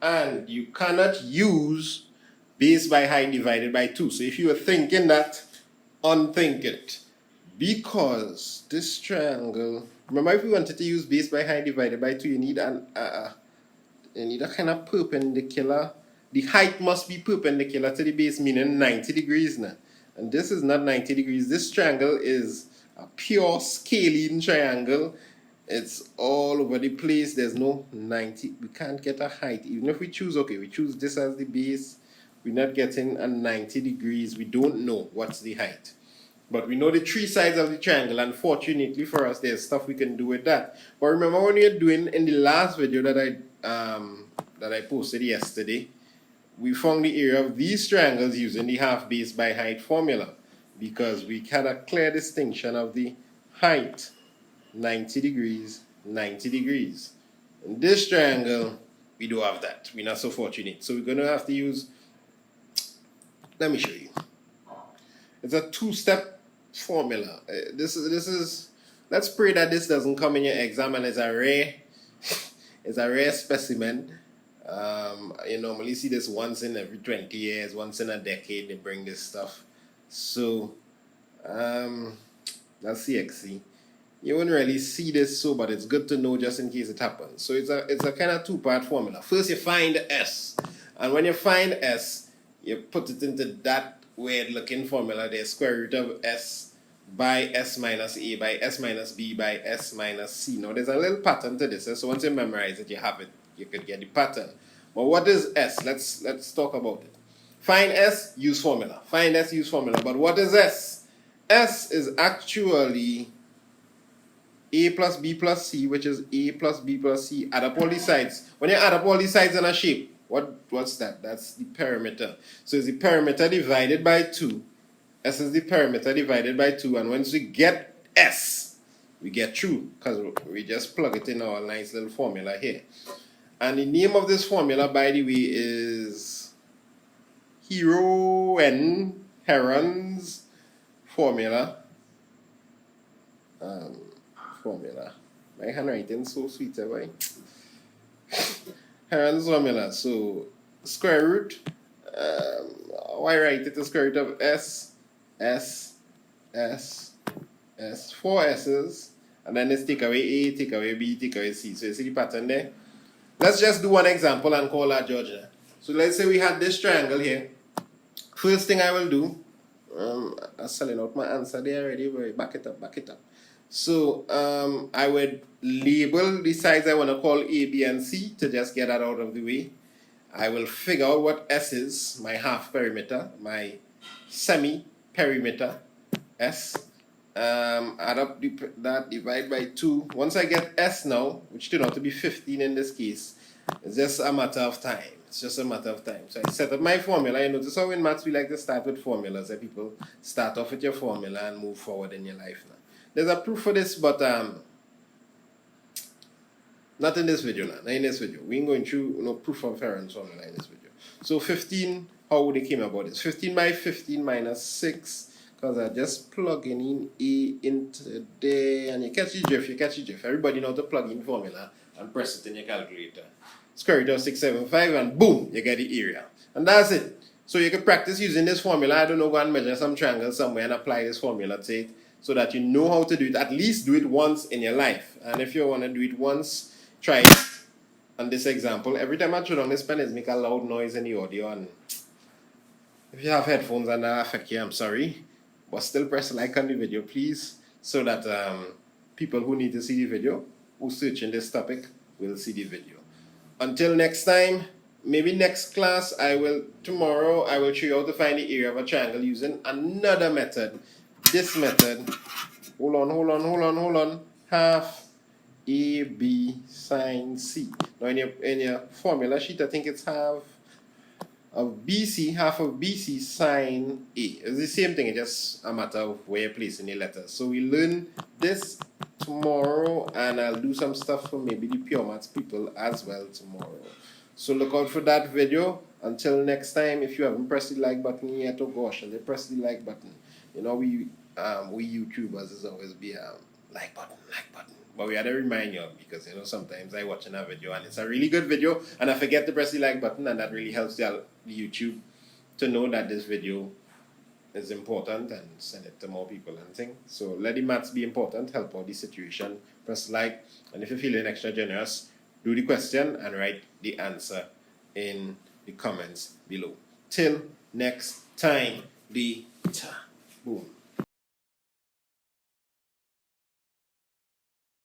and you cannot use base by height divided by 2. So if you were thinking that, unthink it. Because this triangle, remember if we wanted to use base by height divided by 2, you need a kind of perpendicular. The height must be perpendicular to the base, meaning 90 degrees now. And this is not 90 degrees. This triangle is a pure scalene triangle. It's all over the place. There's no 90. We can't get a height. Even if we choose, okay, we choose this as the base, we're not getting a 90 degrees. We don't know what's the height. But we know the three sides of the triangle, and fortunately for us, there's stuff we can do with that. But remember when we were doing in the last video that I posted yesterday, we found the area of these triangles using the half base by height formula, because we had a clear distinction of the height, 90 degrees, 90 degrees. In this triangle, we do have that. We're not so fortunate. So we're going to have to use, let me show you. It's a two-step formula. This is. Let's pray that this doesn't come in your exam and it's a rare specimen. You normally see this once in every 20 years, once in a decade. They bring this stuff. So that's CXC. You wouldn't really see this, but it's good to know just in case it happens. So it's a kind of two-part formula. First, you find S, and when you find S, you put it into that weird-looking formula. There's square root of S by S minus A by S minus B by S minus C. Now, there's a little pattern to this, so once you memorize it, you have it. You could get the pattern. But what is S? Let's talk about it. Find S, use formula. Find S, use formula. But what is S? S is actually A plus B plus C, which is A plus B plus C. Add up all these sides. When you add up all these sides in a shape, what's that? That's the perimeter. So it's the perimeter divided by 2. S is the perimeter divided by 2. And once we get S, we get through, because we just plug it in our nice little formula here. And the name of this formula, by the way, is Herons Formula. My handwriting is so sweet, boy. Herons Formula. So square root. Why write it? The square root of S, 4 S's, and then let's take away A, take away B, take away C. So you see the pattern there? Let's just do one example and call that Georgia. So let's say we had this triangle here. First thing I will do, I'm selling out my answer there already, but back it up. So I would label the sides I want to call A, B, and C to just get that out of the way. I will figure out what S is, my half perimeter, my semi-perimeter, S. Add up that, divide by 2. Once I get S now, which turned out to be 15 in this case, it's just a matter of time. So I set up my formula. You notice how in maths we like to start with formulas. And people start off with your formula and move forward in your life now. There's a proof for this, but not in this video now. Not in this video. We ain't going through proof of Herons Formula in this video. So 15, how would they came about this? 15 by 15 minus 6. Because I just plugging in A into there, and you catch the drift, Everybody know to plug in formula and press it in your calculator. Square root of 675, and boom, you get the area. And that's it. So you can practice using this formula. I don't know, go and measure some triangle somewhere and apply this formula to it, so that you know how to do it. At least do it once in your life. And if you want to do it once, try it. On this example, every time I turn on this pen, it makes a loud noise in the audio. And if you have headphones and that affect you, I'm sorry. But still press like on the video, please, so that people who need to see the video, who search in this topic, will see the video. Until next time, maybe next class, tomorrow I will show you how to find the area of a triangle using another method. This method, hold on, half AB sine C. Now in your formula sheet, I think it's half of BC sine A. It's the same thing, it's just a matter of where you're placing the letters. So we learn this tomorrow, and I'll do some stuff for maybe the pure maths people as well tomorrow. So look out for that video. Until next time, if you haven't pressed the like button yet, oh gosh, and they press the like button. You know, we YouTubers is always be like button. But we had to remind you because sometimes I watching a video and it's a really good video and I forget to press the like button, and that really helps the YouTube to know that this video is important and send it to more people and things. So let the maths be important, help out the situation, press like, and if you're feeling extra generous, do the question and write the answer in the comments below. Till next time, boom.